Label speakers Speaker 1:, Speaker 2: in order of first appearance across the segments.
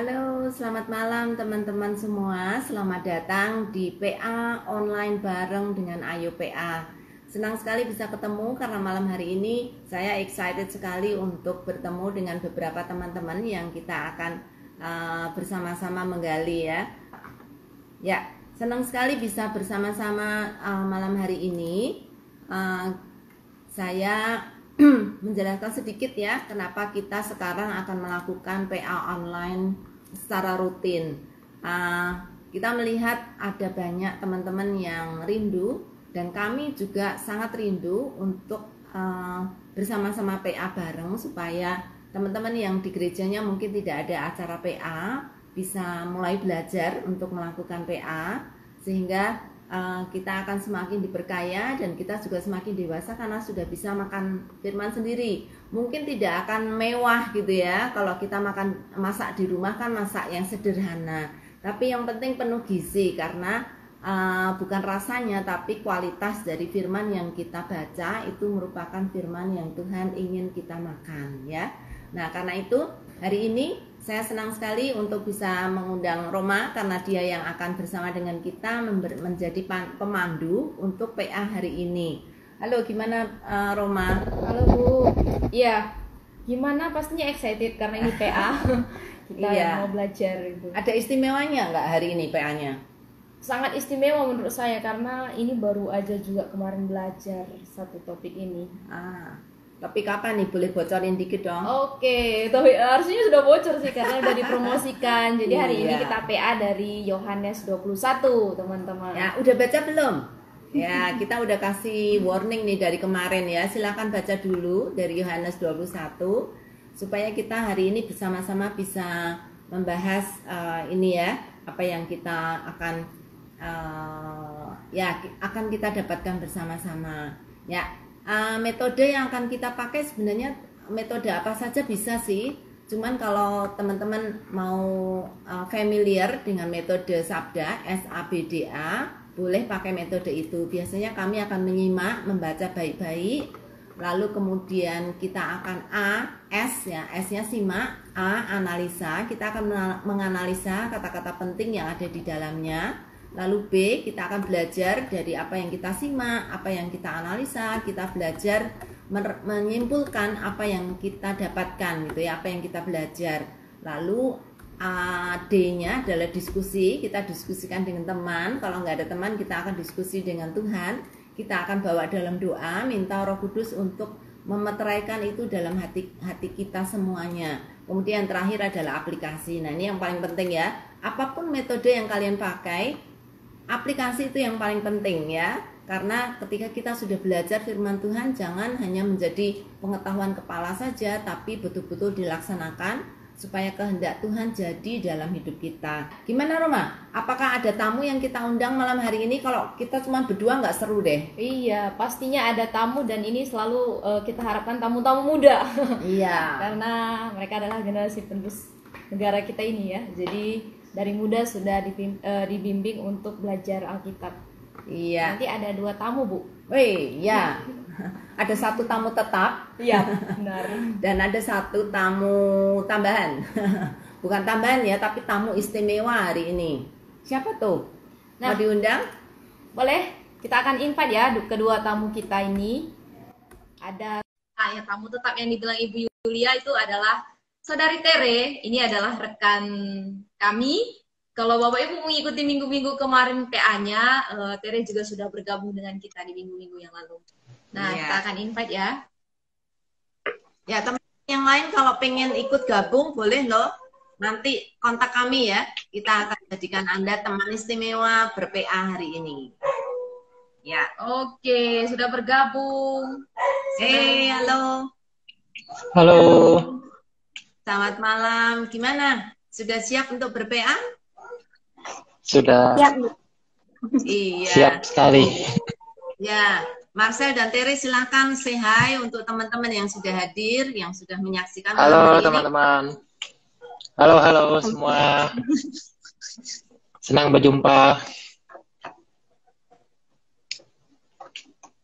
Speaker 1: Halo, selamat malam teman-teman semua. Selamat datang di PA online bareng dengan Ayo PA. Senang sekali bisa ketemu karena malam hari ini saya excited sekali untuk bertemu dengan beberapa teman-teman yang kita akan bersama-sama menggali ya. Ya, senang sekali bisa bersama-sama malam hari ini. Saya menjelaskan sedikit ya kenapa kita sekarang akan melakukan PA online secara rutin. Kita melihat ada banyak teman-teman yang rindu dan kami juga sangat rindu untuk bersama-sama PA bareng supaya teman-teman yang di gerejanya mungkin tidak ada acara PA bisa mulai belajar untuk melakukan PA sehingga kita akan semakin diperkaya dan kita juga semakin dewasa karena sudah bisa makan firman sendiri. Mungkin tidak akan mewah gitu ya, kalau kita masak di rumah kan masak yang sederhana. Tapi yang penting penuh gizi karena bukan rasanya tapi kualitas dari firman yang kita baca itu merupakan firman yang Tuhan ingin kita makan ya. Nah karena itu hari ini saya senang sekali untuk bisa mengundang Roma karena dia yang akan bersama dengan kita menjadi pemandu untuk PA hari ini. Halo, gimana Roma?
Speaker 2: Halo Bu. Iya, gimana? Pastinya excited karena ini PA. Kita
Speaker 1: Iya.
Speaker 2: mau belajar itu.
Speaker 1: Ada istimewanya nggak hari ini PA-nya?
Speaker 2: Sangat istimewa menurut saya karena ini baru aja juga kemarin belajar satu topik ini.
Speaker 1: Tapi kapan nih? Boleh bocorin dikit dong?
Speaker 2: Oke, tapi harusnya sudah bocor sih karena udah dipromosikan. Jadi hari ini
Speaker 1: Iya.
Speaker 2: kita PA dari Yohanes 21, teman-teman.
Speaker 1: Ya, udah baca belum? Ya, kita udah kasih warning nih dari kemarin ya. Silakan baca dulu dari Yohanes 21 supaya kita hari ini bersama-sama bisa membahas ini ya, apa yang kita akan akan kita dapatkan bersama-sama. Ya, metode yang akan kita pakai sebenarnya metode apa saja bisa sih. Cuman kalau teman-teman mau familiar dengan metode Sabda SABDA, boleh pakai metode itu. Biasanya kami akan menyimak, membaca baik-baik, lalu kemudian kita akan S ya, S-nya simak, analisa. Kita akan menganalisa kata-kata penting yang ada di dalamnya. Lalu B, kita akan belajar dari apa yang kita simak, apa yang kita analisa, kita belajar menyimpulkan apa yang kita dapatkan gitu ya, apa yang kita belajar. Lalu D-nya adalah diskusi, kita diskusikan dengan teman. Kalau nggak ada teman, kita akan diskusi dengan Tuhan. Kita akan bawa dalam doa, minta Roh Kudus untuk memeteraikan itu dalam hati kita semuanya. Kemudian terakhir adalah aplikasi. Nah ini yang paling penting ya. Apapun metode yang kalian pakai, aplikasi itu yang paling penting ya. Karena ketika kita sudah belajar firman Tuhan, jangan hanya menjadi pengetahuan kepala saja, tapi betul-betul dilaksanakan supaya kehendak Tuhan jadi dalam hidup kita. Gimana Roma? Apakah ada tamu yang kita undang malam hari ini? Kalau kita cuma berdua nggak seru deh.
Speaker 2: Iya, pastinya ada tamu dan ini selalu kita harapkan tamu-tamu muda.
Speaker 1: Iya.
Speaker 2: Karena mereka adalah generasi penerus negara kita ini ya. Jadi dari muda sudah dibimbing untuk belajar Alkitab.
Speaker 1: Iya.
Speaker 2: Nanti ada 2 tamu Bu.
Speaker 1: Wih, ya. Ada 1 tamu tetap.
Speaker 2: Iya, benar.
Speaker 1: Dan ada 1 tamu tambahan. Bukan tambahan ya, tapi tamu istimewa hari ini. Siapa tuh? Mau diundang?
Speaker 2: Boleh, kita akan invite ya kedua tamu kita ini. Ada ya, tamu tetap yang dibilang Ibu Yulia itu adalah Saudari Tere. Ini adalah rekan kami. Kalau Bapak Ibu mengikuti minggu-minggu kemarin PA-nya, Tere juga sudah bergabung dengan kita di minggu-minggu yang lalu. Nah, kita akan invite ya.
Speaker 1: Ya, teman yang lain kalau pengen ikut gabung boleh loh. Nanti kontak kami ya. Kita akan jadikan Anda teman istimewa ber-PA hari ini. Ya.
Speaker 2: Oke, sudah bergabung.
Speaker 1: Halo.
Speaker 3: Halo.
Speaker 1: Selamat malam. Gimana? Sudah siap untuk ber-PA?
Speaker 3: Sudah.
Speaker 1: Iya.
Speaker 3: Siap sekali.
Speaker 1: Ya, Marcel dan Tere silahkan say hi untuk teman-teman yang sudah hadir, yang sudah menyaksikan.
Speaker 3: Halo teman-teman. Halo semua. Senang berjumpa.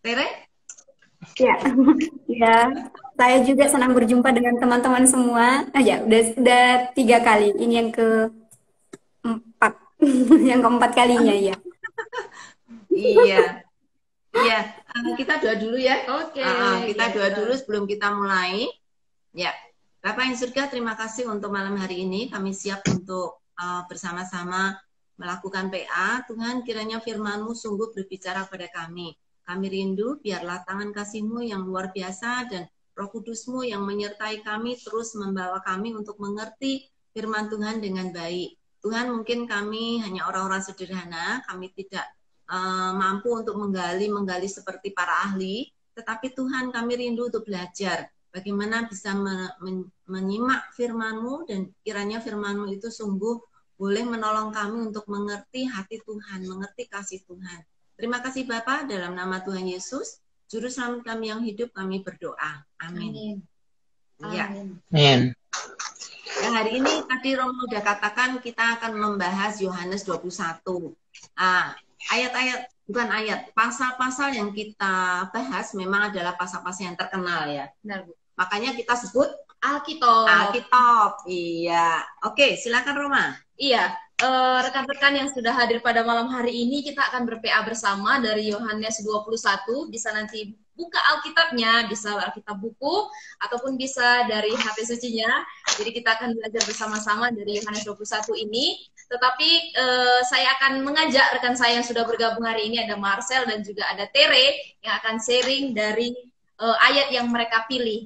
Speaker 1: Tere?
Speaker 4: Ya, ya. Saya juga senang berjumpa dengan teman-teman semua. Ah, ya, udah 3 kali. Ini yang keempat, yang keempat kalinya ya.
Speaker 1: Iya, iya. Kita doa dulu ya.
Speaker 2: Oke,
Speaker 1: Kita
Speaker 2: ya,
Speaker 1: doa
Speaker 2: betul.
Speaker 1: dulu sebelum kita mulai. Ya, Bapak yang surga, terima kasih untuk malam hari ini. Kami siap untuk bersama-sama melakukan PA. Tuhan, kiranya firman-Mu sungguh berbicara pada kami. Kami rindu, biarlah tangan kasih-Mu yang luar biasa dan Roh Kudus-Mu yang menyertai kami terus membawa kami untuk mengerti firman Tuhan dengan baik. Tuhan, mungkin kami hanya orang-orang sederhana, kami tidak mampu untuk menggali seperti para ahli, tetapi Tuhan, kami rindu untuk belajar bagaimana bisa menyimak firman-Mu dan kiranya firman-Mu itu sungguh boleh menolong kami untuk mengerti hati Tuhan, mengerti kasih Tuhan. Terima kasih Bapa, dalam nama Tuhan Yesus, Juru Selamat kami yang hidup, kami berdoa. Amin. Ya.
Speaker 3: Amin.
Speaker 1: Yang hari ini tadi Romo sudah katakan kita akan membahas Yohanes 21. Ayat-ayat, bukan ayat, pasal-pasal yang kita bahas memang adalah pasal-pasal yang terkenal ya.
Speaker 2: Benar, Bu.
Speaker 1: Makanya kita sebut
Speaker 2: Alkitab.
Speaker 1: Iya. Oke, silakan Roma.
Speaker 2: Iya, rekan-rekan yang sudah hadir pada malam hari ini, kita akan ber-PA bersama dari Yohanes 21. Bisa nanti buka Alkitabnya, bisa Alkitab buku, ataupun bisa dari HP sucinya. Jadi kita akan belajar bersama-sama dari Yohanes 21 ini. Tetapi saya akan mengajak rekan saya yang sudah bergabung hari ini, ada Marcel dan juga ada Tere, yang akan sharing dari ayat yang mereka pilih.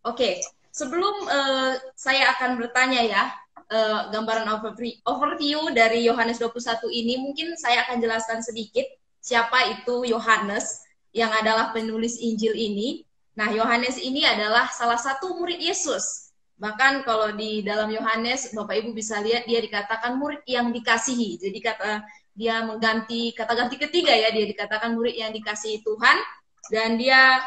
Speaker 2: Oke, sebelum saya akan bertanya ya, gambaran overview dari Yohanes 21 ini, mungkin saya akan jelaskan sedikit siapa itu Yohanes yang adalah penulis Injil ini. Nah, Yohanes ini adalah salah satu murid Yesus. Bahkan kalau di dalam Yohanes, Bapak Ibu bisa lihat dia dikatakan murid yang dikasihi. Jadi dia mengganti kata ganti ketiga ya, dia dikatakan murid yang dikasihi Tuhan, dan dia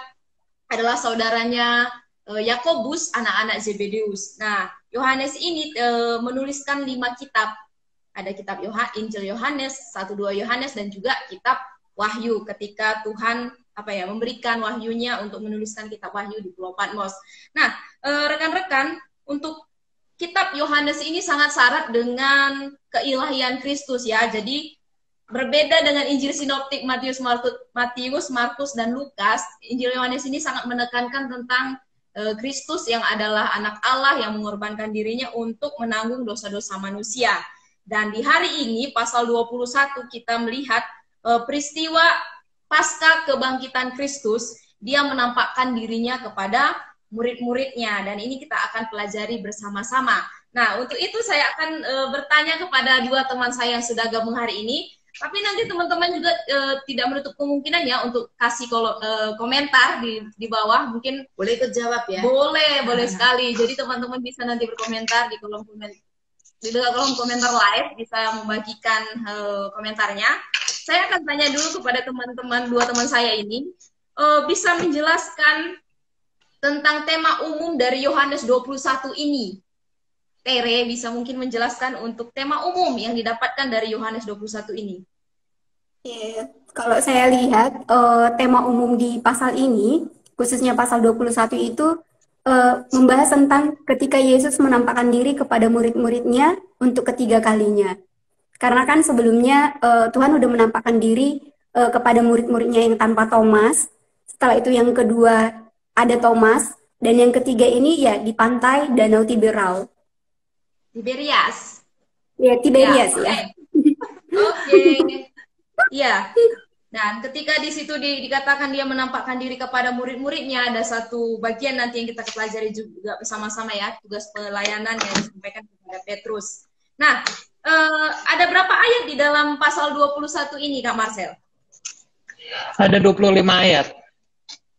Speaker 2: adalah saudaranya Yakobus, anak-anak Zebedeus. Nah, Yohanes ini menuliskan 5 kitab. Ada kitab Injil Yohanes, 1-2 Yohanes, dan juga kitab Wahyu ketika Tuhan memberikan wahyunya untuk menuliskan kitab Wahyu di Pulau Patmos. Nah, rekan-rekan, untuk kitab Yohanes ini sangat syarat dengan keilahian Kristus ya. Jadi berbeda dengan Injil Sinoptik Matius, Markus, dan Lukas, Injil Yohanes ini sangat menekankan tentang Kristus yang adalah anak Allah yang mengorbankan dirinya untuk menanggung dosa-dosa manusia. Dan di hari ini, pasal 21, kita melihat peristiwa pasca kebangkitan Kristus, dia menampakkan dirinya kepada murid-muridnya. Dan ini kita akan pelajari bersama-sama. Nah, untuk itu saya akan bertanya kepada 2 teman saya yang sudah gabung hari ini. Tapi nanti teman-teman juga tidak menutup kemungkinan ya untuk kasih komentar di bawah. Mungkin
Speaker 1: boleh ikut jawab ya.
Speaker 2: Boleh sekali. Jadi teman-teman bisa nanti berkomentar di kolom komentar live, bisa membagikan komentarnya. Saya akan tanya dulu kepada teman-teman, 2 teman saya ini, bisa menjelaskan tentang tema umum dari Yohanes 21 ini. Tere bisa mungkin menjelaskan untuk tema umum yang didapatkan dari Yohanes 21 ini.
Speaker 4: Yeah. Kalau saya lihat tema umum di pasal ini, khususnya pasal 21 itu membahas tentang ketika Yesus menampakkan diri kepada murid-muridnya untuk ketiga kalinya. Karena kan sebelumnya Tuhan udah menampakkan diri kepada murid-muridnya yang tanpa Thomas. Setelah itu yang kedua ada Thomas, dan yang ketiga ini ya di pantai Danau Tiberias. Ya, Tiberias ya.
Speaker 2: Oke. Ya. Dan ketika di situ dikatakan dia menampakkan diri kepada murid-muridnya, ada satu bagian nanti yang kita pelajari juga bersama-sama ya, tugas pelayanan yang disampaikan kepada Petrus. Nah, ada berapa ayat di dalam pasal 21 ini, Kak Marcel?
Speaker 3: Ada 25 ayat.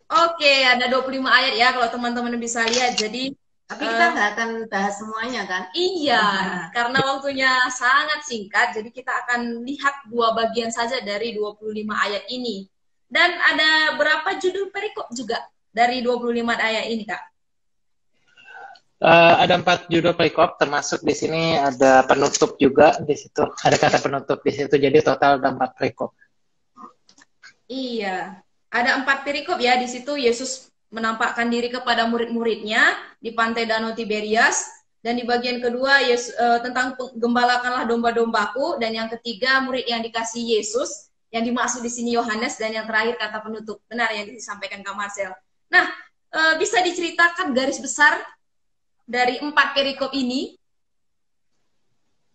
Speaker 2: Oke, ada 25 ayat ya, kalau teman-teman bisa lihat. Jadi
Speaker 1: tapi kita nggak akan bahas semuanya kan?
Speaker 2: Iya, karena waktunya sangat singkat, jadi kita akan lihat 2 bagian saja dari 25 ayat ini. Dan ada berapa judul perikop juga dari 25 ayat ini, Kak?
Speaker 3: Ada 4 judul perikop, termasuk di sini ada penutup juga di situ. Ada kata penutup di situ, jadi total ada 4 perikop.
Speaker 2: Iya, ada 4 perikop ya di situ. Yesus menampakkan diri kepada murid-muridnya di pantai Danau Tiberias. Dan di bagian kedua tentang gembalakanlah domba-dombaku, dan yang ketiga murid yang dikasih Yesus, yang dimaksud di sini Yohanes, dan yang terakhir kata penutup. Benar yang disampaikan Kak Marcel. Nah, bisa diceritakan garis besar dari 4 perikop ini,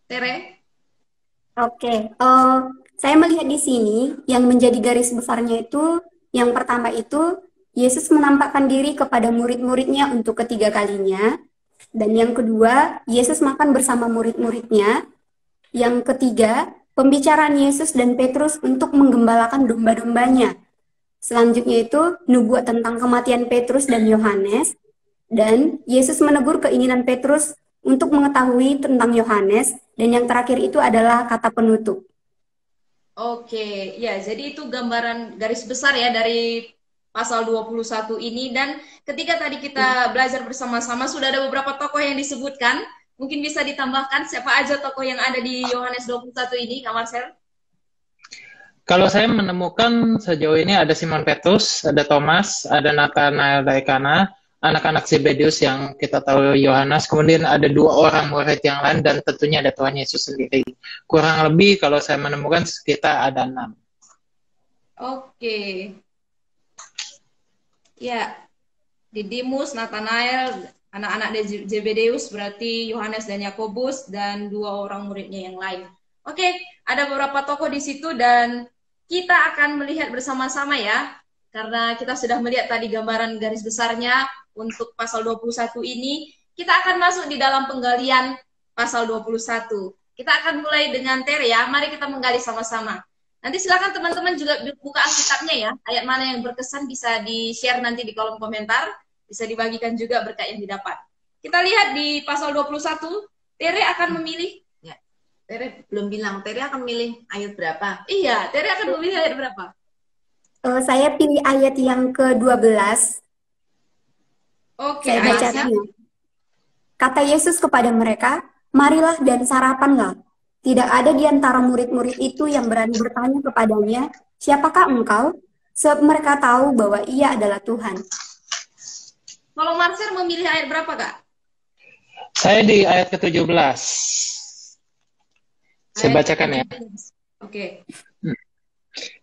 Speaker 2: Tere?
Speaker 4: Oke, saya melihat di sini yang menjadi garis besarnya itu, yang pertama itu Yesus menampakkan diri kepada murid-muridnya untuk ketiga kalinya. Dan yang kedua, Yesus makan bersama murid-muridnya. Yang ketiga, pembicaraan Yesus dan Petrus untuk menggembalakan domba-dombanya. Selanjutnya itu, nubuat tentang kematian Petrus dan Yohanes. Dan Yesus menegur keinginan Petrus untuk mengetahui tentang Yohanes. Dan yang terakhir itu adalah kata penutup.
Speaker 2: Oke, ya, jadi itu gambaran garis besar ya dari pasal 21 ini. Dan ketika tadi kita belajar bersama-sama, sudah ada beberapa tokoh yang disebutkan. Mungkin bisa ditambahkan siapa aja tokoh yang ada di Yohanes 21 ini, Kak Marcel?
Speaker 3: Kalau saya menemukan sejauh ini ada Simon Petrus, ada Thomas, ada Nathanael dari Kana, anak-anak Zebedeus yang kita tahu Yohanes, kemudian ada 2 orang murid yang lain, dan tentunya ada Tuhan Yesus sendiri. Kurang lebih kalau saya menemukan sekitar ada 6.
Speaker 2: Oke. Ya, Didimus, Nathanael, anak-anak Zebedeus, berarti Yohanes dan Yakobus, dan 2 orang muridnya yang lain. Oke, ada beberapa tokoh di situ, dan kita akan melihat bersama-sama ya, karena kita sudah melihat tadi gambaran garis besarnya untuk pasal 21 ini. Kita akan masuk di dalam penggalian pasal 21. Kita akan mulai dengan Tere ya, mari kita menggali sama-sama. Nanti silakan teman-teman juga buka Alkitabnya ya. Ayat mana yang berkesan bisa di-share nanti di kolom komentar. Bisa dibagikan juga berkat yang didapat. Kita lihat di pasal 21. Tere akan memilih.
Speaker 1: Ya, Tere belum bilang. Tere akan memilih ayat berapa?
Speaker 2: Iya, Tere akan memilih ayat berapa?
Speaker 4: Saya pilih ayat yang ke-12.
Speaker 2: Oke,
Speaker 4: Saya bacakan. Kata Yesus kepada mereka, marilah dan sarapanlah. Tidak ada di antara murid-murid itu yang berani bertanya kepadanya, siapakah engkau? Sebab mereka tahu bahwa ia adalah Tuhan.
Speaker 2: Kalau Marcel memilih ayat berapa, Kak?
Speaker 3: Saya di ayat ke-17. Saya bacakan ya.
Speaker 2: Oke.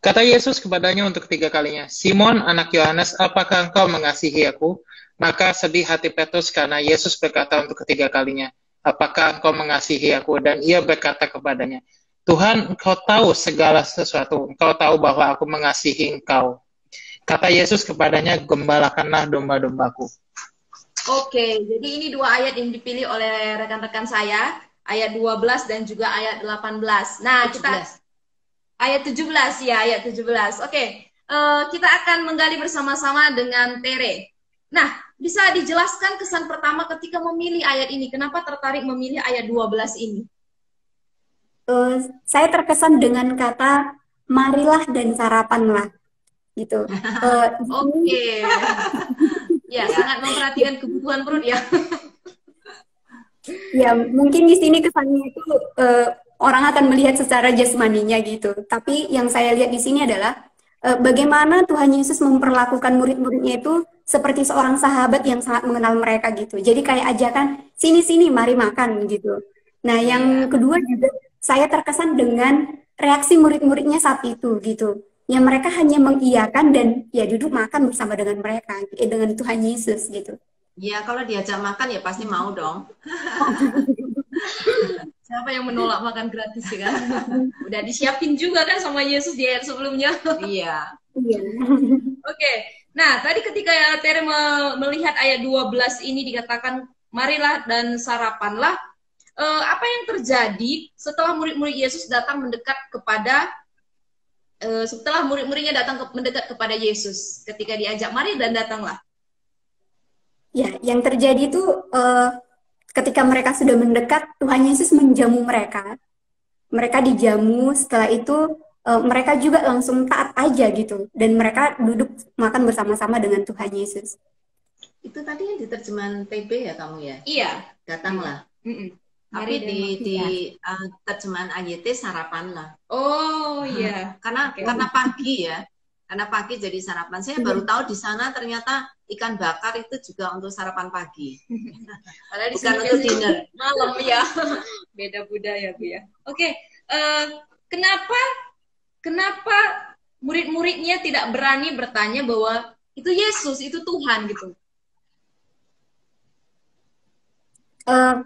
Speaker 3: Kata Yesus kepadanya untuk ketiga kalinya, Simon, anak Yohanes, apakah engkau mengasihi aku? Maka sedih hati Petrus karena Yesus berkata untuk ketiga kalinya, apakah engkau mengasihi aku? Dan ia berkata kepadanya, Tuhan, engkau tahu segala sesuatu. Engkau tahu bahwa aku mengasihi engkau. Kata Yesus kepadanya, gembalakanlah domba-dombaku.
Speaker 2: Oke, jadi ini 2 ayat yang dipilih oleh rekan-rekan saya. Ayat 12 dan juga ayat 18. Nah, 17. Kita ayat 17 ya, ayat 17. Oke, kita akan menggali bersama-sama dengan Tere. Nah, bisa dijelaskan kesan pertama ketika memilih ayat ini? Kenapa tertarik memilih ayat 12 ini?
Speaker 4: Saya terkesan dengan kata marilah dan sarapanlah gitu.
Speaker 2: Oke. Ya, sangat memperhatikan kebutuhan perut ya.
Speaker 4: Ya, mungkin di sini kesannya itu orang akan melihat secara jasmaninya gitu. Tapi yang saya lihat di sini adalah bagaimana Tuhan Yesus memperlakukan murid-muridnya itu seperti seorang sahabat yang sangat mengenal mereka gitu. Jadi kayak ajakan, sini-sini, mari makan gitu. Nah, yang kedua juga saya terkesan dengan reaksi murid-muridnya saat itu gitu. Yang mereka hanya mengiyakan dan ya duduk makan bersama dengan mereka, dengan Tuhan Yesus gitu.
Speaker 1: Ya, kalau diajak makan ya pasti mau dong.
Speaker 2: Siapa yang menolak makan gratis ya kan? Udah disiapin juga kan sama Yesus di ayat sebelumnya.
Speaker 1: Iya.
Speaker 2: Oke. Nah, tadi ketika Tere melihat ayat 12 ini dikatakan, marilah dan sarapanlah. Apa yang terjadi setelah murid-murid Yesus datang mendekat kepada, setelah murid-muridnya datang mendekat kepada Yesus, ketika diajak, mari dan datanglah.
Speaker 4: Ya, yang terjadi itu ketika mereka sudah mendekat, Tuhan Yesus menjamu mereka. Mereka dijamu, setelah itu mereka juga langsung taat aja gitu. Dan mereka duduk makan bersama-sama dengan Tuhan Yesus.
Speaker 1: Itu tadi yang di terjemahan PB ya kamu ya?
Speaker 2: Iya.
Speaker 1: Datanglah. Tapi di terjemahan AYT sarapanlah.
Speaker 2: Oh iya.
Speaker 1: Karena pagi ya. Karena pagi jadi sarapan. Saya baru tahu di sana ternyata ikan bakar itu juga untuk sarapan pagi.
Speaker 2: Padahal di
Speaker 1: Bukan
Speaker 2: sini
Speaker 1: untuk
Speaker 2: biasanya
Speaker 1: dinner.
Speaker 2: malam ya. Beda budaya Bu ya. Oke, kenapa kenapa murid-muridnya tidak berani bertanya bahwa itu Yesus, itu Tuhan gitu?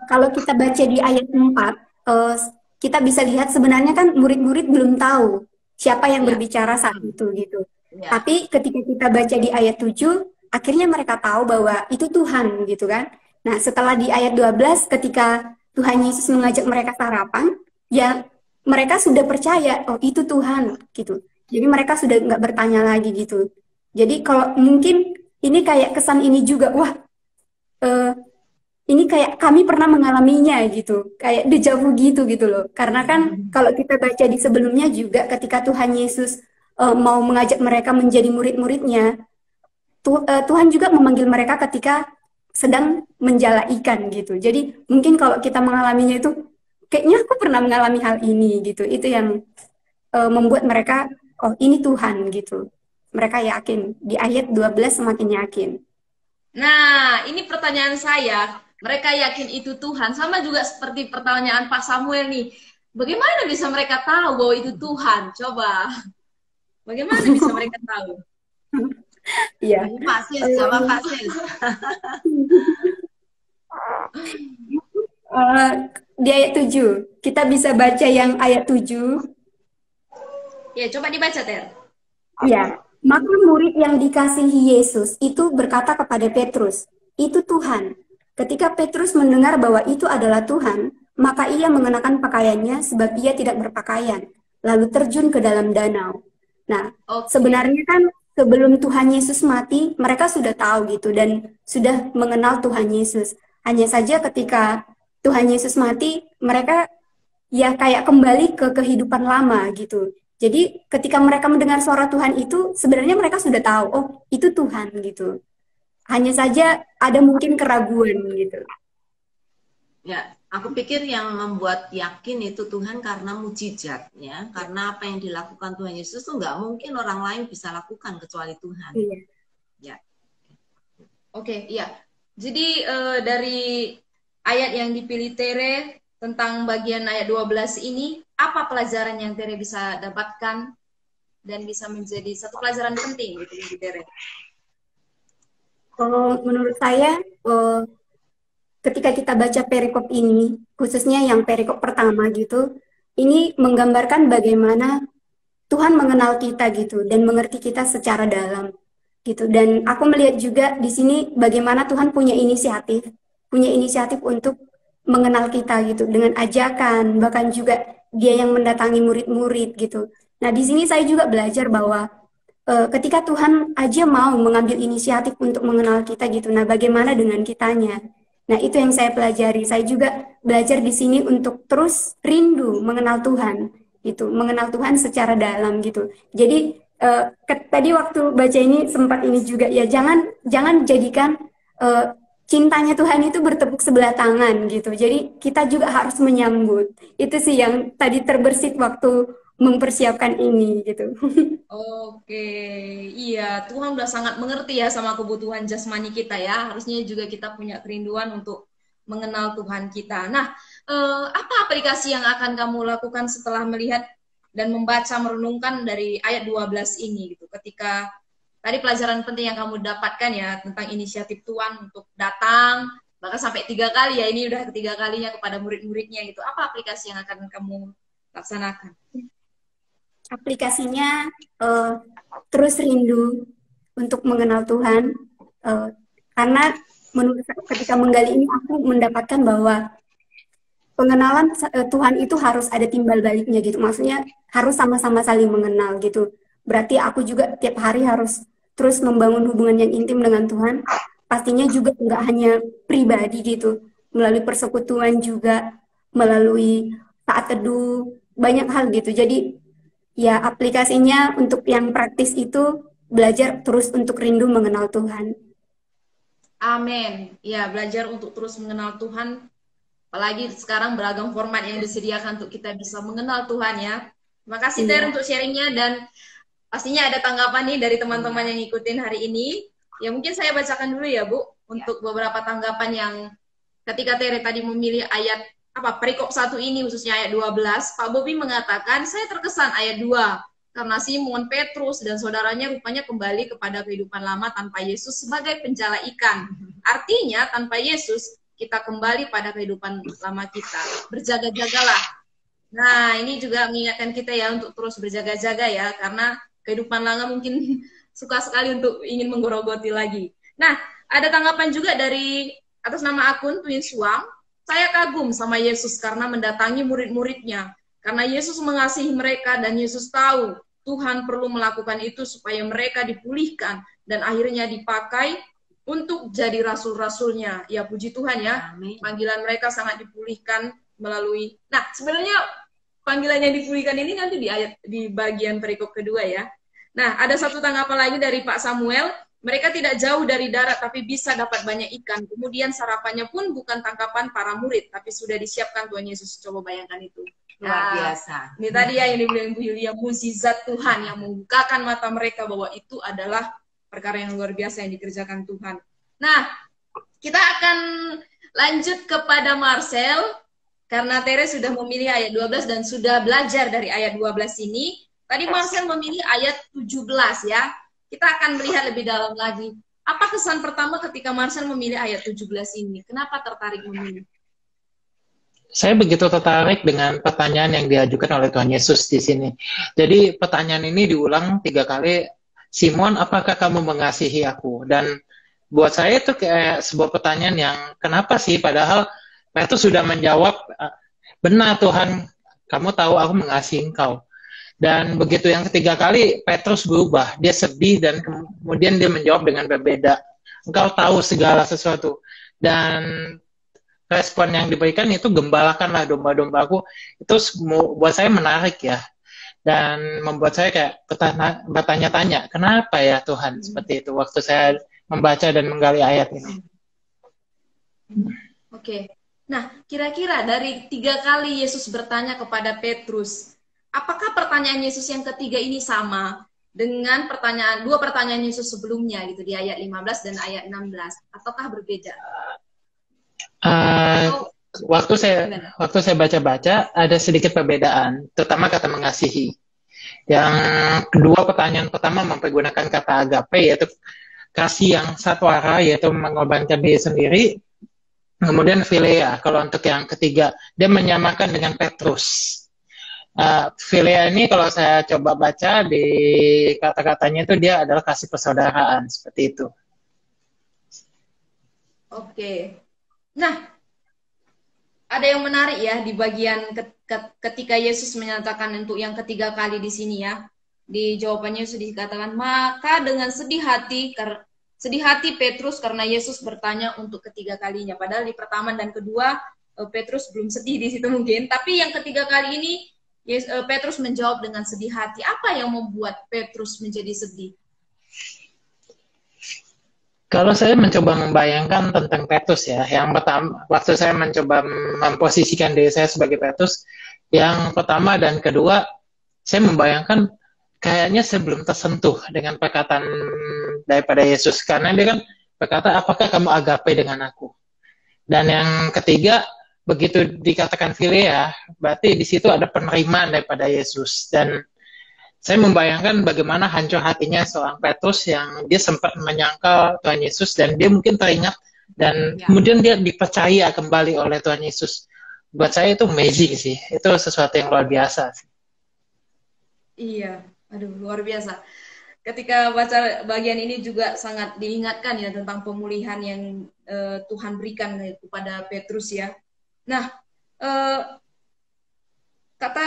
Speaker 4: Kalau kita baca di ayat 4, kita bisa lihat sebenarnya kan murid-murid belum tahu siapa yang
Speaker 1: Ya,
Speaker 4: berbicara saat itu gitu.
Speaker 1: ya,
Speaker 4: Tapi ketika kita baca di ayat 7, akhirnya mereka tahu bahwa itu Tuhan gitu kan. Nah, setelah di ayat 12 ketika Tuhan Yesus mengajak mereka sarapan, ya mereka sudah percaya, oh itu Tuhan gitu. Jadi mereka sudah nggak bertanya lagi gitu. Jadi kalau mungkin ini kayak kesan ini juga, wah, eh, ini kayak kami pernah mengalaminya gitu, kayak deja vu gitu loh. Karena kan kalau kita baca di sebelumnya juga ketika Tuhan Yesus mau mengajak mereka menjadi murid-muridnya, Tuhan juga memanggil mereka ketika sedang menjala ikan gitu. Jadi mungkin kalau kita mengalaminya itu, kayaknya aku pernah mengalami hal ini gitu. Itu yang membuat mereka, oh ini Tuhan gitu. Mereka yakin, di ayat 12 semakin yakin.
Speaker 2: Nah, ini pertanyaan saya. Mereka yakin itu Tuhan. Sama juga seperti pertanyaan Pak Samuel nih. Bagaimana bisa mereka tahu bahwa itu Tuhan? Coba. Bagaimana bisa mereka tahu?
Speaker 4: Iya.
Speaker 1: ini Pak Sis, jawab Pak Sis.
Speaker 4: Eh, di ayat 7, kita bisa baca yang ayat 7.
Speaker 2: Ya, coba dibaca, Ter.
Speaker 4: Ya, maka murid yang dikasihi Yesus itu berkata kepada Petrus, itu Tuhan. Ketika Petrus mendengar bahwa itu adalah Tuhan, maka ia mengenakan pakaiannya sebab ia tidak berpakaian, lalu terjun ke dalam danau. Nah,
Speaker 2: Oke.
Speaker 4: sebenarnya kan sebelum Tuhan Yesus mati, mereka sudah tahu gitu dan sudah mengenal Tuhan Yesus. Hanya saja ketika Tuhan Yesus mati, mereka ya kayak kembali ke kehidupan lama gitu. Jadi ketika mereka mendengar suara Tuhan itu, sebenarnya mereka sudah tahu, oh itu Tuhan gitu. Hanya saja ada mungkin keraguan gitu.
Speaker 1: Ya, aku pikir yang membuat yakin itu Tuhan karena mujizat, ya. Karena apa yang dilakukan Tuhan Yesus tuh nggak mungkin orang lain bisa lakukan kecuali Tuhan.
Speaker 4: Iya.
Speaker 1: Ya,
Speaker 2: Oke, iya. Jadi dari ayat yang dipilih Tere tentang bagian ayat 12 ini, apa pelajaran yang Tere bisa dapatkan dan bisa menjadi satu pelajaran penting gitu bagi Tere?
Speaker 4: Menurut saya, ketika kita baca perikop ini, khususnya yang perikop pertama gitu, ini menggambarkan bagaimana Tuhan mengenal kita gitu dan mengerti kita secara dalam gitu. Dan aku melihat juga di sini bagaimana Tuhan punya inisiatif untuk mengenal kita gitu dengan ajakan, bahkan juga Dia yang mendatangi murid-murid gitu. Nah, di sini saya juga belajar bahwa ketika Tuhan aja mau mengambil inisiatif untuk mengenal kita gitu. Nah, bagaimana dengan kitanya? Nah, itu yang saya pelajari. Saya juga belajar di sini untuk terus rindu mengenal Tuhan, gitu, mengenal Tuhan secara dalam gitu. Jadi tadi waktu baca ini sempat ini juga ya, jangan jangan jadikan eh, cintanya Tuhan itu bertepuk sebelah tangan gitu. Jadi kita juga harus menyambut. Itu sih yang tadi terbersit waktu mempersiapkan ini gitu.
Speaker 2: Oke, iya Tuhan udah sangat mengerti ya sama kebutuhan jasmani kita ya. Harusnya juga kita punya kerinduan untuk mengenal Tuhan kita. Nah, apa aplikasi yang akan kamu lakukan setelah melihat dan membaca merenungkan dari ayat 12 ini gitu. Ketika tadi pelajaran penting yang kamu dapatkan ya tentang inisiatif Tuhan untuk datang bahkan sampai 3 kali ya, ini udah ketiga kalinya kepada murid-muridnya gitu. Apa aplikasi yang akan kamu laksanakan?
Speaker 4: Aplikasinya eh, terus rindu untuk mengenal Tuhan, eh, karena menurut ketika menggali ini aku mendapatkan bahwa pengenalan Tuhan itu harus ada timbal baliknya gitu, maksudnya harus sama-sama saling mengenal gitu. Berarti aku juga tiap hari harus terus membangun hubungan yang intim dengan Tuhan, pastinya juga nggak hanya pribadi gitu, melalui persekutuan juga, melalui saat teduh, banyak hal gitu. Jadi ya, aplikasinya untuk yang praktis itu belajar terus untuk rindu mengenal Tuhan.
Speaker 2: Amin. Ya, belajar untuk terus mengenal Tuhan. Apalagi sekarang beragam format yang disediakan untuk kita bisa mengenal Tuhan ya. Terima kasih Ter
Speaker 4: Iya,
Speaker 2: untuk sharingnya dan pastinya ada tanggapan nih dari teman-teman yang ngikutin hari ini. Ya mungkin saya bacakan dulu ya Bu, untuk beberapa tanggapan yang ketika Tere tadi memilih ayat perikop 1 ini khususnya ayat 12, Pak Bobi mengatakan saya terkesan ayat 2 karena Simon Petrus dan saudaranya rupanya kembali kepada kehidupan lama tanpa Yesus sebagai penjala ikan. Artinya tanpa Yesus kita kembali pada kehidupan lama kita. Berjaga-jagalah. Nah, ini juga mengingatkan kita ya untuk terus berjaga-jaga ya, karena kehidupan lama mungkin suka sekali untuk ingin menggerogoti lagi. Nah, ada tanggapan juga dari atas nama akun Twin Suang. Saya kagum sama Yesus karena mendatangi murid-muridnya. Karena Yesus mengasihi mereka dan Yesus tahu Tuhan perlu melakukan itu supaya mereka dipulihkan dan akhirnya dipakai untuk jadi rasul-rasulnya. Ya puji Tuhan ya, panggilan mereka sangat dipulihkan melalui. Nah, sebenarnya panggilan yang dipulihkan ini nanti di bagian perikop kedua ya. Nah, ada satu tanggapan lagi dari Pak Samuel. Mereka tidak jauh dari darat, tapi bisa dapat banyak ikan. Kemudian sarapannya pun bukan tangkapan para murid, tapi sudah disiapkan Tuhan Yesus. Coba bayangkan itu.
Speaker 1: Luar biasa.
Speaker 2: Ini tadi ya yang dibilang Bu Yulia, mukjizat Tuhan yang membukakan mata mereka bahwa itu adalah perkara yang luar biasa yang dikerjakan Tuhan. Nah, kita akan lanjut kepada Marcel, karena Tere sudah memilih ayat 12 dan sudah belajar dari ayat 12 ini. Tadi Marcel memilih ayat 17 ya. Kita akan melihat lebih dalam lagi. Apa kesan pertama ketika Marcel memilih ayat 17 ini? Kenapa tertarik memilih?
Speaker 3: Saya begitu tertarik dengan pertanyaan yang diajukan oleh Tuhan Yesus di sini. Jadi pertanyaan ini diulang 3 kali. Simon, apakah kamu mengasihi aku? Dan buat saya itu kayak sebuah pertanyaan yang kenapa sih? Padahal Petrus sudah menjawab, benar Tuhan, kamu tahu aku mengasihi engkau. Dan begitu yang ketiga kali, Petrus berubah. Dia sedih dan kemudian dia menjawab dengan berbeda. Engkau tahu segala sesuatu. Dan respon yang diberikan itu, gembalakanlah domba-dombaku. Itu buat saya menarik ya. Dan membuat saya kayak bertanya-tanya, kenapa ya Tuhan seperti itu waktu saya membaca dan menggali ayat ini.
Speaker 2: Oke. Nah, kira-kira dari 3 kali Yesus bertanya kepada Petrus, apakah pertanyaan Yesus yang ketiga ini sama dengan dua pertanyaan Yesus sebelumnya gitu di ayat 15 dan ayat 16, ataukah berbeda?
Speaker 3: Waktu saya baca-baca ada sedikit perbedaan, terutama kata mengasihi. Yang kedua pertanyaan pertama mempergunakan kata agape, yaitu kasih yang satu arah, yaitu mengorbankan diri sendiri. Kemudian philea, kalau untuk yang ketiga dia menyamakan dengan Petrus. Philea ini kalau saya coba baca di kata-katanya itu dia adalah kasih persaudaraan, seperti itu.
Speaker 2: Oke. Nah, ada yang menarik ya di bagian ketika Yesus menyatakan untuk yang ketiga kali di sini ya. Di jawabannya sudah dikatakan, maka dengan sedih hati Petrus karena Yesus bertanya untuk ketiga kalinya. Padahal di pertama dan kedua Petrus belum sedih di situ mungkin, tapi yang ketiga kali ini Petrus menjawab dengan sedih hati. Apa yang membuat Petrus menjadi sedih?
Speaker 3: Kalau saya mencoba membayangkan tentang Petrus ya, yang pertama, waktu saya mencoba memposisikan diri saya sebagai Petrus, yang pertama dan kedua, saya membayangkan kayaknya saya belum tersentuh dengan perkataan daripada Yesus. Karena dia kan berkata, apakah kamu agape dengan aku? Dan yang ketiga, begitu dikatakan philea, berarti di situ ada penerimaan daripada Yesus. Dan saya membayangkan bagaimana hancur hatinya seorang Petrus yang dia sempat menyangkal Tuhan Yesus dan dia mungkin teringat dan kemudian dia dipercaya kembali oleh Tuhan Yesus. Buat saya itu amazing sih, itu sesuatu yang luar biasa.
Speaker 2: Iya, aduh luar biasa. Ketika baca bagian ini juga sangat diingatkan ya tentang pemulihan yang Tuhan berikan kepada Petrus ya. Nah,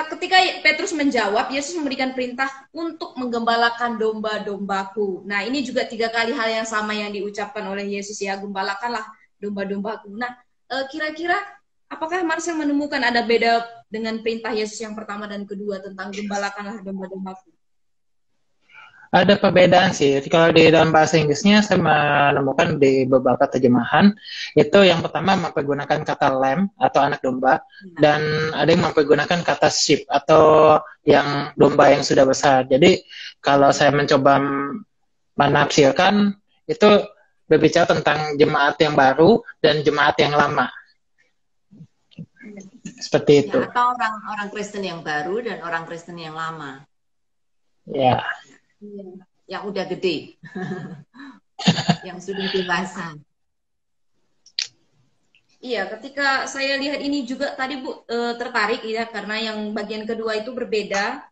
Speaker 2: ketika Petrus menjawab, Yesus memberikan perintah untuk menggembalakan domba-dombaku. Nah, ini juga 3 kali hal yang sama yang diucapkan oleh Yesus ya, gembalakanlah domba-dombaku. Nah, kira-kira apakah Marcel menemukan ada beda dengan perintah Yesus yang pertama dan kedua tentang gembalakanlah domba-dombaku?
Speaker 3: Ada perbedaan sih. Kalau di dalam bahasa Inggrisnya saya menemukan di beberapa terjemahan itu yang pertama mempergunakan kata lamb atau anak domba dan ada yang mempergunakan kata sheep atau yang domba yang sudah besar. Jadi kalau saya mencoba menafsirkan itu berbicara tentang jemaat yang baru dan jemaat yang lama. Seperti itu.
Speaker 1: Ya, atau orang Kristen yang baru dan orang Kristen yang lama.
Speaker 3: Ya.
Speaker 1: Yang udah gede. Yang sudah dewasa.
Speaker 2: Iya, ketika saya lihat ini juga tadi Bu tertarik ya, karena yang bagian kedua itu berbeda.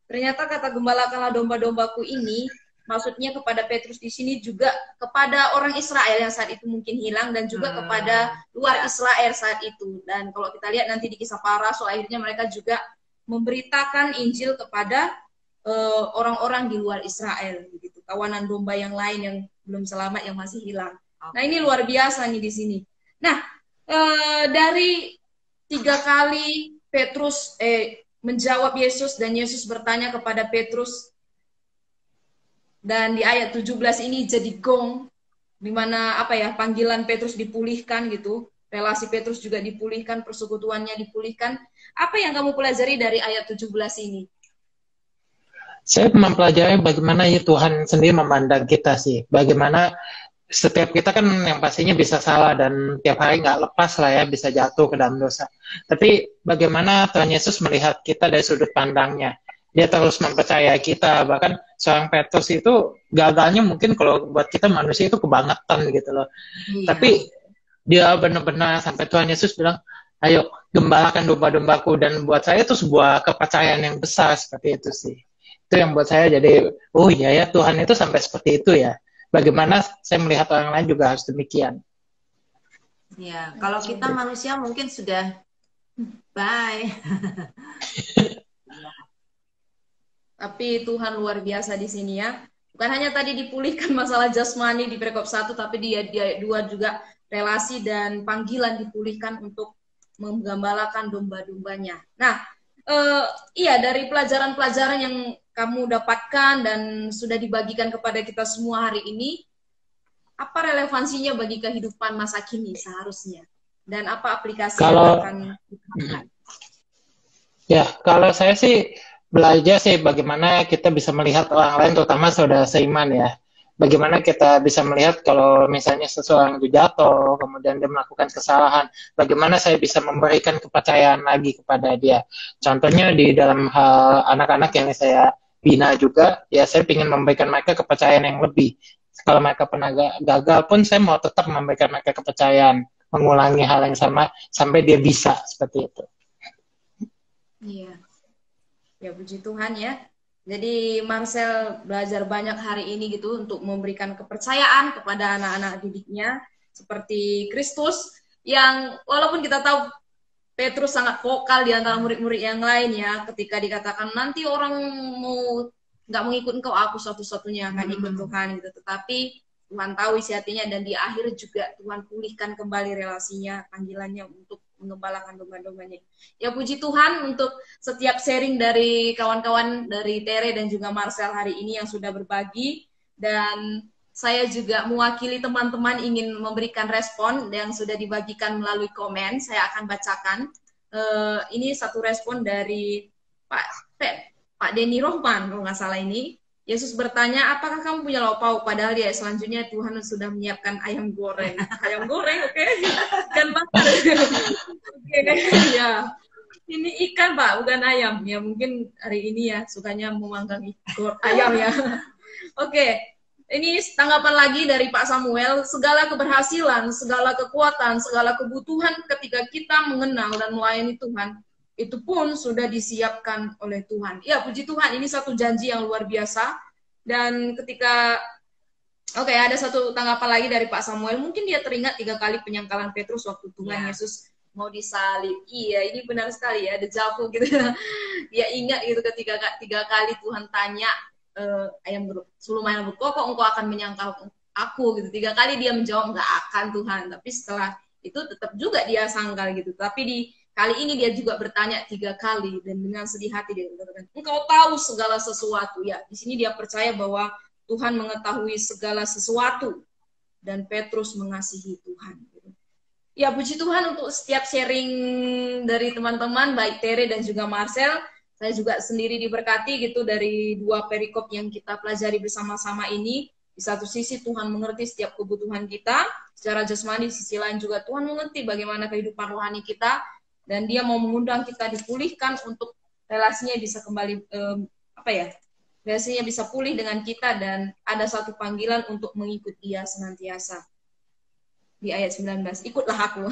Speaker 2: Ternyata kata gembalakanlah domba-dombaku ini maksudnya kepada Petrus di sini juga kepada orang Israel yang saat itu mungkin hilang dan juga kepada luar Israel saat itu. Dan kalau kita lihat nanti di kisah para rasul akhirnya mereka juga memberitakan Injil kepada orang-orang di luar Israel, gitu. Kawanan domba yang lain yang belum selamat yang masih hilang. Nah ini luar biasa nih di sini. Nah dari 3 kali Petrus menjawab Yesus dan Yesus bertanya kepada Petrus, dan di ayat 17 ini jadi gong, di mana apa ya, panggilan Petrus dipulihkan gitu, relasi Petrus juga dipulihkan, persekutuannya dipulihkan. Apa yang kamu pelajari dari ayat 17 ini?
Speaker 3: Saya mempelajari bagaimana ya Tuhan sendiri memandang kita sih. Bagaimana setiap kita kan yang pastinya bisa salah dan tiap hari nggak lepas lah ya, bisa jatuh ke dalam dosa. Tapi bagaimana Tuhan Yesus melihat kita dari sudut pandangnya. Dia terus mempercayai kita. Bahkan seorang Petrus itu gagalnya mungkin kalau buat kita manusia itu kebangetan gitu loh. Iya. Tapi dia benar-benar sampai Tuhan Yesus bilang, ayo gembalakan domba-dombaku. Dan buat saya itu sebuah kepercayaan yang besar seperti itu sih. Itu yang buat saya jadi, oh iya ya Tuhan itu sampai seperti itu ya. Bagaimana saya melihat orang lain juga harus demikian.
Speaker 1: Ya, kalau kita manusia mungkin sudah bye.
Speaker 2: Tapi Tuhan luar biasa di sini ya. Bukan hanya tadi dipulihkan masalah jasmani di perikop 1, tapi dia 2 juga relasi dan panggilan dipulihkan untuk menggembalakan domba-dombanya. Nah, iya dari pelajaran-pelajaran yang kamu dapatkan dan sudah dibagikan kepada kita semua hari ini, apa relevansinya bagi kehidupan masa kini seharusnya? Dan apa aplikasi yang akan diterapkan?
Speaker 3: Ya, kalau saya sih belajar sih bagaimana kita bisa melihat orang lain, terutama saudara seiman ya. Bagaimana kita bisa melihat kalau misalnya seseorang itu jatuh, kemudian dia melakukan kesalahan, bagaimana saya bisa memberikan kepercayaan lagi kepada dia. Contohnya di dalam hal anak-anak yang saya bina juga, ya saya ingin memberikan mereka kepercayaan yang lebih. Kalau mereka pernah gagal pun, saya mau tetap memberikan mereka kepercayaan, mengulangi hal yang sama sampai dia bisa seperti itu.
Speaker 2: Iya, ya puji Tuhan ya. Jadi Marcel belajar banyak hari ini gitu untuk memberikan kepercayaan kepada anak-anak didiknya seperti Kristus yang walaupun kita tahu Petrus sangat vokal di antara murid-murid yang lain ya, ketika dikatakan nanti orang mau nggak mengikut engkau, aku satu-satunya akan ikut Tuhan gitu. Tetapi Tuhan tahu isi hatinya dan di akhir juga Tuhan pulihkan kembali relasinya, panggilannya untuk mengembalakan domba-dombanya. Ya puji Tuhan untuk setiap sharing dari kawan-kawan dari Tere dan juga Marcel hari ini yang sudah berbagi, dan saya juga mewakili teman-teman ingin memberikan respon yang sudah dibagikan melalui komen. Saya akan bacakan. Ini satu respon dari Pak Denny Rohman, kalau nggak salah ini. Yesus bertanya, apakah kamu punya lauk pauk? Padahal di ayat selanjutnya Tuhan sudah menyiapkan ayam goreng. Ayam goreng, oke. Ikan bakar. Oke, ya. Ini ikan, Pak, bukan ayam. Ya mungkin hari ini ya sukanya memanggang ayam ya. Oke. Ini tanggapan lagi dari Pak Samuel, segala keberhasilan, segala kekuatan, segala kebutuhan ketika kita mengenal dan melayani Tuhan, itu pun sudah disiapkan oleh Tuhan. Ya, puji Tuhan, ini satu janji yang luar biasa. Dan ketika, ada satu tanggapan lagi dari Pak Samuel, mungkin dia teringat 3 kali penyangkalan Petrus waktu Tuhan Yesus mau disalib. Iya, ini benar sekali ya, dejavu gitu. Dia ingat gitu ketika 3 kali Tuhan tanya, sebelum ayam berkokok engkau akan menyangkal aku gitu. 3 kali dia menjawab nggak akan Tuhan, tapi setelah itu tetap juga dia sangkal gitu. Tapi Kali ini dia juga bertanya 3 kali dan dengan sedih hati dia berkata, engkau tahu segala sesuatu. Ya, di sini dia percaya bahwa Tuhan mengetahui segala sesuatu dan Petrus mengasihi Tuhan. Ya, puji Tuhan untuk setiap sharing dari teman-teman, baik Tere dan juga Marcel. Saya juga sendiri diberkati gitu dari 2 perikop yang kita pelajari bersama-sama ini. Di satu sisi Tuhan mengerti setiap kebutuhan kita secara jasmani, di sisi lain juga Tuhan mengerti bagaimana kehidupan rohani kita, dan Dia mau mengundang kita dipulihkan untuk relasinya bisa kembali relasinya bisa pulih dengan kita, dan ada satu panggilan untuk mengikut Dia senantiasa. Di ayat 19, ikutlah aku.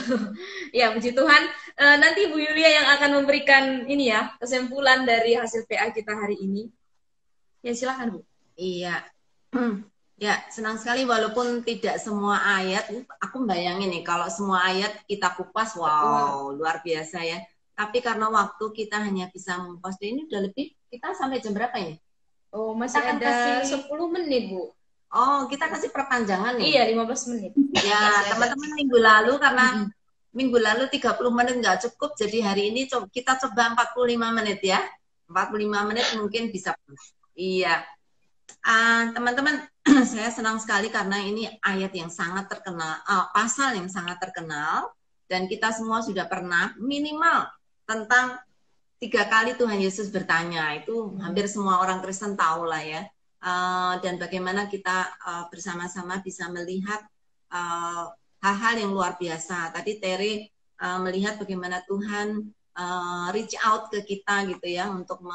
Speaker 2: Ya, puji Tuhan. Nanti Bu Yulia yang akan memberikan ini ya, kesimpulan dari hasil PA kita hari ini. Ya, silakan Bu.
Speaker 1: Iya. Ya, senang sekali walaupun tidak semua ayat, aku bayangin nih kalau semua ayat kita kupas, wow, luar biasa ya. Tapi karena waktu kita hanya bisa mengupas, ini udah lebih, kita sampai jam berapa ini?
Speaker 2: Oh, masih ada 10 menit, Bu.
Speaker 1: Oh, kita kasih perpanjangan nih.
Speaker 2: Iya, 15 menit.
Speaker 1: Ya, teman-teman minggu lalu karena minggu lalu 30 menit nggak cukup, jadi hari ini kita coba 45 menit ya. 45 menit mungkin bisa. Iya. Teman-teman, saya senang sekali karena ini ayat yang sangat terkenal, pasal yang sangat terkenal, dan kita semua sudah pernah minimal tentang 3 kali Tuhan Yesus bertanya. Itu hampir semua orang Kristen tahu lah ya. Dan bagaimana kita bersama-sama bisa melihat hal-hal yang luar biasa. Tadi Terry melihat bagaimana Tuhan reach out ke kita gitu ya, untuk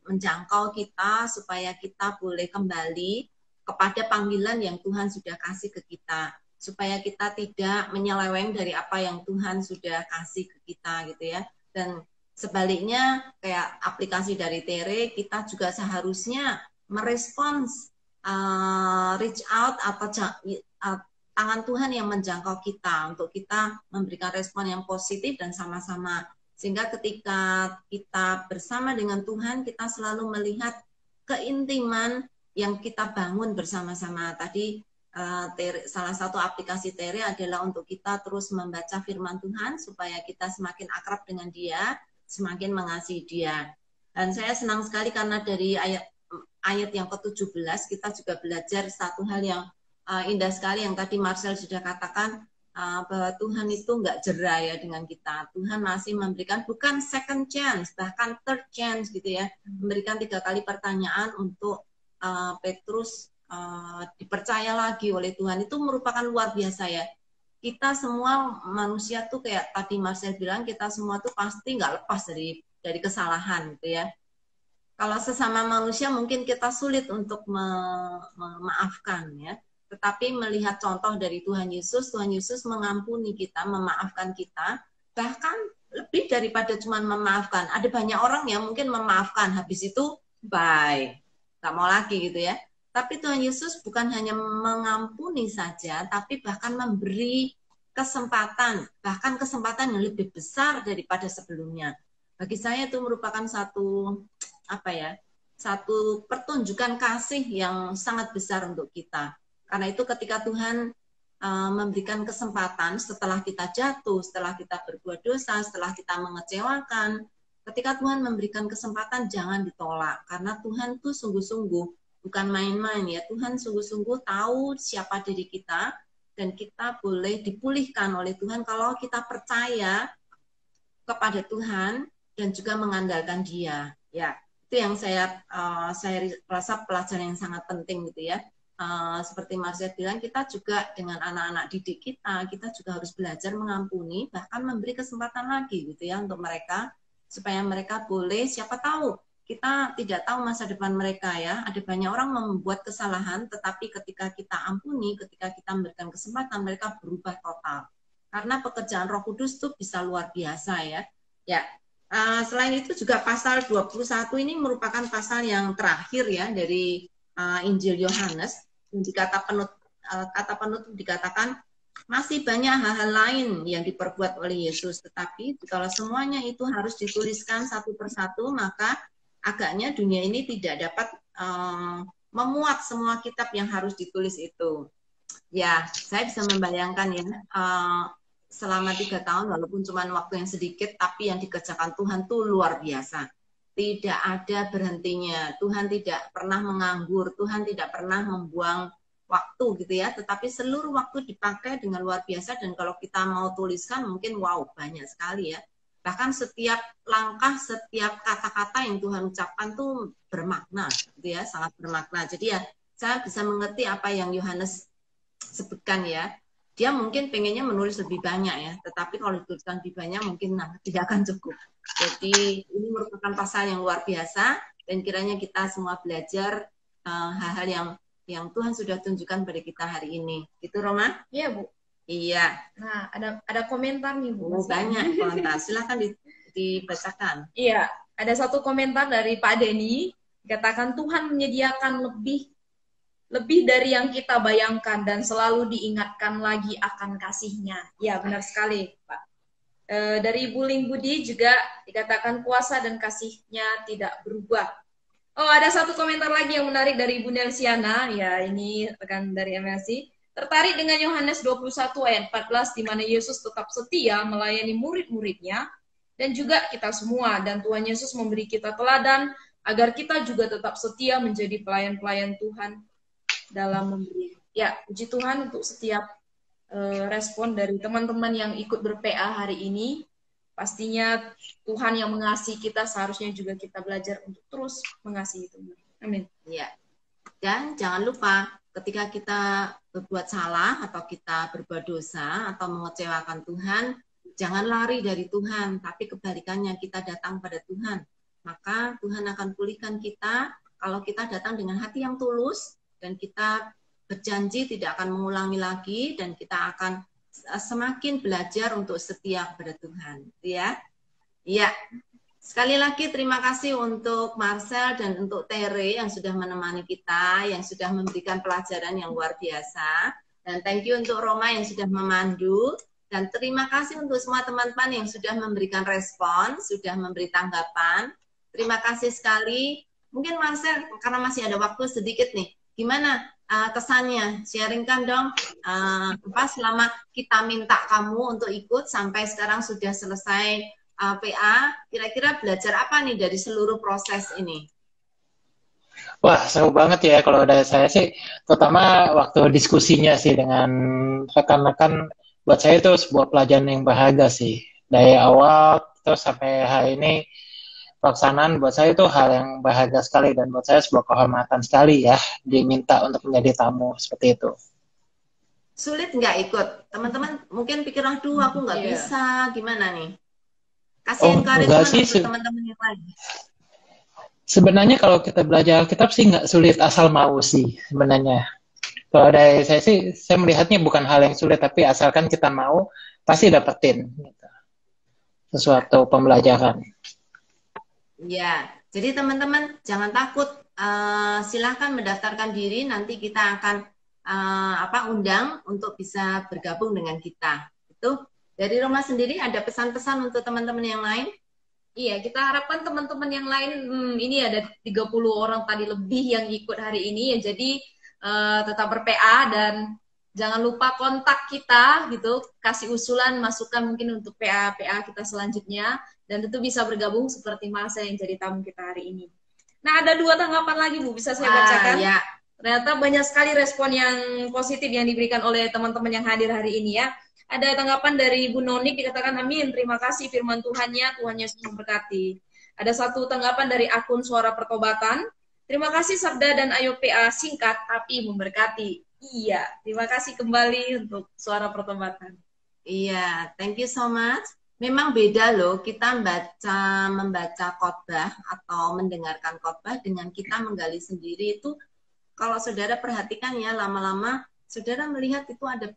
Speaker 1: menjangkau kita supaya kita boleh kembali kepada panggilan yang Tuhan sudah kasih ke kita, supaya kita tidak menyeleweng dari apa yang Tuhan sudah kasih ke kita gitu ya. Dan sebaliknya kayak aplikasi dari Tere, kita juga seharusnya merespons reach out atau tangan Tuhan yang menjangkau kita untuk kita memberikan respon yang positif dan sama-sama, sehingga ketika kita bersama dengan Tuhan kita selalu melihat keintiman yang kita bangun bersama-sama. Tadi salah satu aplikasi Tere adalah untuk kita terus membaca firman Tuhan supaya kita semakin akrab dengan Dia, semakin mengasihi Dia. Dan saya senang sekali karena dari ayat yang ke-17 kita juga belajar satu hal yang indah sekali yang tadi Marcel sudah katakan, bahwa Tuhan itu nggak jera ya dengan kita. Tuhan masih memberikan bukan second chance, bahkan third chance gitu ya, memberikan 3 kali pertanyaan untuk Petrus dipercaya lagi oleh Tuhan. Itu merupakan luar biasa ya. Kita semua manusia tuh kayak tadi Marcel bilang, kita semua tuh pasti nggak lepas dari kesalahan gitu ya. Kalau sesama manusia mungkin kita sulit untuk memaafkan ya. Tetapi melihat contoh dari Tuhan Yesus mengampuni kita, memaafkan kita, bahkan lebih daripada cuma memaafkan. Ada banyak orang yang mungkin memaafkan, habis itu bye, nggak mau lagi gitu ya. Tapi Tuhan Yesus bukan hanya mengampuni saja, tapi bahkan memberi kesempatan, bahkan kesempatan yang lebih besar daripada sebelumnya. Bagi saya itu merupakan satu pertunjukan kasih yang sangat besar untuk kita. Karena itu ketika Tuhan memberikan kesempatan setelah kita jatuh, setelah kita berbuat dosa, setelah kita mengecewakan, ketika Tuhan memberikan kesempatan jangan ditolak. Karena Tuhan tuh sungguh-sungguh, bukan main-main ya. Tuhan sungguh-sungguh tahu siapa diri kita, dan kita boleh dipulihkan oleh Tuhan kalau kita percaya kepada Tuhan dan juga mengandalkan Dia. Ya, itu yang saya rasa pelajaran yang sangat penting gitu ya. Seperti Marcia bilang, kita juga dengan anak-anak didik kita juga harus belajar mengampuni, bahkan memberi kesempatan lagi gitu ya untuk mereka, supaya mereka boleh, siapa tahu, kita tidak tahu masa depan mereka ya. Ada banyak orang membuat kesalahan, tetapi ketika kita ampuni, ketika kita memberikan kesempatan, mereka berubah total. Karena pekerjaan Roh Kudus itu bisa luar biasa ya. Ya. Selain itu juga pasal 21 ini merupakan pasal yang terakhir ya dari Injil Yohanes. Di kata penutup dikatakan masih banyak hal-hal lain yang diperbuat oleh Yesus, tetapi kalau semuanya itu harus dituliskan satu persatu, maka agaknya dunia ini tidak dapat memuat semua kitab yang harus ditulis itu. Ya, saya bisa membayangkan ya, selama 3 tahun, walaupun cuma waktu yang sedikit, tapi yang dikerjakan Tuhan tuh luar biasa. Tidak ada berhentinya. Tuhan tidak pernah menganggur, Tuhan tidak pernah membuang waktu gitu ya, tetapi seluruh waktu dipakai dengan luar biasa. Dan kalau kita mau tuliskan mungkin wow, banyak sekali ya. Bahkan setiap langkah, setiap kata-kata yang Tuhan ucapkan tuh bermakna gitu ya, sangat bermakna. Jadi ya saya bisa mengerti apa yang Yohanes sebutkan ya. Dia mungkin pengennya menulis lebih banyak ya, tetapi kalau dituliskan lebih banyak mungkin tidak akan cukup. Jadi ini merupakan pasal yang luar biasa, dan kiranya kita semua belajar hal-hal yang Tuhan sudah tunjukkan pada kita hari ini. Itu Roma?
Speaker 2: Iya, Bu.
Speaker 1: Iya.
Speaker 2: Nah, ada komentar nih, Bu.
Speaker 1: Banyak komentar. Silakan dibacakan.
Speaker 2: Iya, ada satu komentar dari Pak Denny, dikatakan Tuhan menyediakan lebih dari yang kita bayangkan dan selalu diingatkan lagi akan kasih-Nya. Ya, benar sekali, Pak. Dari Ibu Ling Budi juga dikatakan kuasa dan kasih-Nya tidak berubah. Oh, ada satu komentar lagi yang menarik dari Ibu Nelsiana. Ya, ini rekan dari MLC. Tertarik dengan Yohanes 21 ayat 14, di mana Yesus tetap setia melayani murid-muridnya dan juga kita semua. Dan Tuhan Yesus memberi kita teladan agar kita juga tetap setia menjadi pelayan-pelayan Tuhan dalam memberi. Ya, puji Tuhan untuk setiap respon dari teman-teman yang ikut ber-PA hari ini. Pastinya Tuhan yang mengasihi kita, seharusnya juga kita belajar untuk terus mengasihi Tuhan. Amin.
Speaker 1: Ya. Dan jangan lupa, ketika kita berbuat salah atau kita berbuat dosa atau mengecewakan Tuhan, jangan lari dari Tuhan, tapi kebalikannya kita datang pada Tuhan. Maka Tuhan akan pulihkan kita kalau kita datang dengan hati yang tulus, dan kita berjanji tidak akan mengulangi lagi, dan kita akan semakin belajar untuk setia kepada Tuhan. Ya, ya. Sekali lagi terima kasih untuk Marcel dan untuk Tere yang sudah menemani kita, yang sudah memberikan pelajaran yang luar biasa. Dan thank you untuk Roma yang sudah memandu. Dan terima kasih untuk semua teman-teman yang sudah memberikan respon, sudah memberi tanggapan. Terima kasih sekali. Mungkin Marcel, karena masih ada waktu sedikit nih, gimana kesannya? Sharingkan dong, selama kita minta kamu untuk ikut sampai sekarang sudah selesai PA, kira-kira belajar apa nih dari seluruh proses ini?
Speaker 3: Wah, seru banget ya kalau dari saya sih, terutama waktu diskusinya sih dengan rekan-rekan, buat saya itu sebuah pelajaran yang berharga sih. Dari awal terus sampai hari ini, pelaksanaan buat saya itu hal yang berharga sekali, dan buat saya sebuah kehormatan sekali ya diminta untuk menjadi tamu seperti itu.
Speaker 1: Sulit nggak ikut? Teman-teman mungkin pikir, aduh aku nggak bisa, gimana nih? Kasih encouragement untuk teman-teman yang lain.
Speaker 3: Sebenarnya kalau kita belajar Alkitab sih nggak sulit, asal mau sih sebenarnya. Kalau dari saya sih, saya melihatnya bukan hal yang sulit, tapi asalkan kita mau, pasti dapetin gitu, sesuatu pembelajaran.
Speaker 1: Ya, jadi teman-teman jangan takut, silahkan mendaftarkan diri, nanti kita akan undang untuk bisa bergabung dengan kita. Itu dari Roma sendiri ada pesan-pesan untuk teman-teman yang lain?
Speaker 2: Iya, kita harapkan teman-teman yang lain, ini ada 30 orang tadi lebih yang ikut hari ini, ya jadi tetap ber-PA dan jangan lupa kontak kita gitu, kasih usulan, masukan mungkin untuk PA-PA kita selanjutnya. Dan tentu bisa bergabung seperti Marcel yang jadi tamu kita hari ini. Nah, ada 2 tanggapan lagi, Bu. Bisa saya bacakan?
Speaker 1: Ya.
Speaker 2: Ternyata banyak sekali respon yang positif yang diberikan oleh teman-teman yang hadir hari ini ya. Ada tanggapan dari Bu Nonik, dikatakan amin. Terima kasih firman Tuhannya, Tuhan Yesus memberkati. Ada satu tanggapan dari akun Suara Pertobatan. Terima kasih Sabda dan Ayo PA, singkat tapi memberkati. Iya, terima kasih kembali untuk Suara Pertobatan.
Speaker 1: Iya, thank you so much. Memang beda loh kita membaca khotbah atau mendengarkan khotbah dengan kita menggali sendiri. Itu kalau saudara perhatikan ya, lama-lama saudara melihat itu ada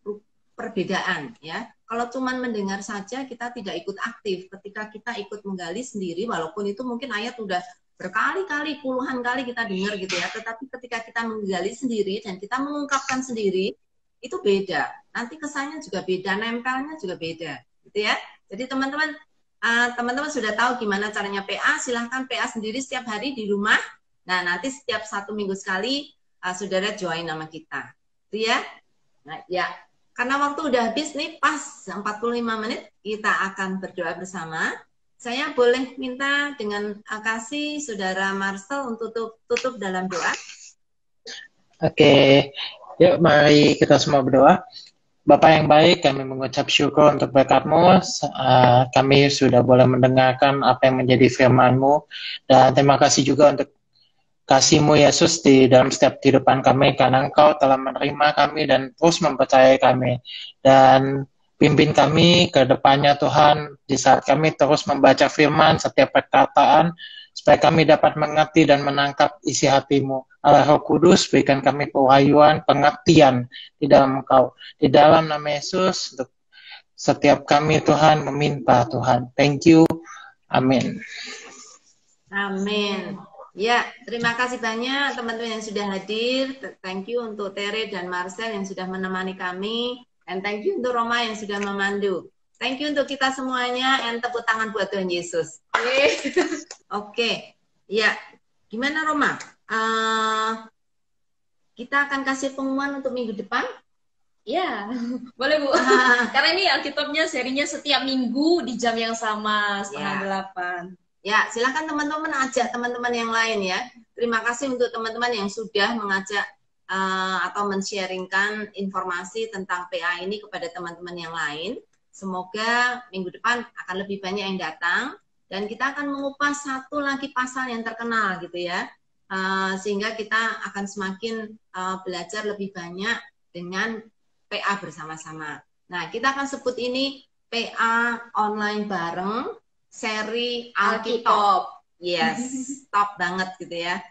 Speaker 1: perbedaan ya. Kalau cuman mendengar saja kita tidak ikut aktif. Ketika kita ikut menggali sendiri, walaupun itu mungkin ayat udah berkali-kali, puluhan kali kita dengar gitu ya, tetapi ketika kita menggali sendiri dan kita mengungkapkan sendiri, itu beda. Nanti kesannya juga beda, nempelnya juga beda gitu ya. Jadi teman-teman sudah tahu gimana caranya PA, silahkan PA sendiri setiap hari di rumah. Nah, nanti setiap 1 minggu sekali saudara join nama kita. Itu ya. Nah, ya. karena waktu udah habis nih, pas 45 menit, kita akan berdoa bersama. Saya boleh minta dengan kasih Saudara Marcel untuk tutup dalam doa.
Speaker 3: Oke, yuk mari kita semua berdoa. Bapak yang baik, kami mengucap syukur untuk berkat-Mu. Kami sudah boleh mendengarkan apa yang menjadi firman-Mu. Dan terima kasih juga untuk kasih-Mu Yesus di dalam setiap kehidupan kami, karena Engkau telah menerima kami dan terus mempercayai kami. Dan pimpin kami ke depannya Tuhan, di saat kami terus membaca firman, setiap perkataan, supaya kami dapat mengerti dan menangkap isi hati-Mu. Allah Roh Kudus, berikan kami pewahyuan, pengertian di dalam Engkau. Di dalam nama Yesus, untuk setiap kami Tuhan meminta Tuhan. Thank you. Amin.
Speaker 1: Amin. Ya, terima kasih banyak teman-teman yang sudah hadir. Thank you untuk Tere dan Marcel yang sudah menemani kami. And thank you untuk Roma yang sudah memandu. Thank you untuk kita semuanya. And tepuk tangan buat Tuhan Yesus. Oke. Ya, gimana Roma? Kita akan kasih pengumuman untuk minggu depan.
Speaker 2: Ya, boleh Bu. Karena ini Alkitabnya serinya setiap minggu di jam yang sama, 7:30.
Speaker 1: Ya, silakan teman-teman ajak teman-teman yang lain ya. Terima kasih untuk teman-teman yang sudah mengajak atau men-sharingkan informasi tentang PA ini kepada teman-teman yang lain. Semoga minggu depan akan lebih banyak yang datang dan kita akan mengupas satu lagi pasal yang terkenal gitu ya. Sehingga kita akan semakin belajar lebih banyak dengan PA bersama-sama. Nah, kita akan sebut ini PA online bareng seri Alkitab. Yes, top banget gitu ya.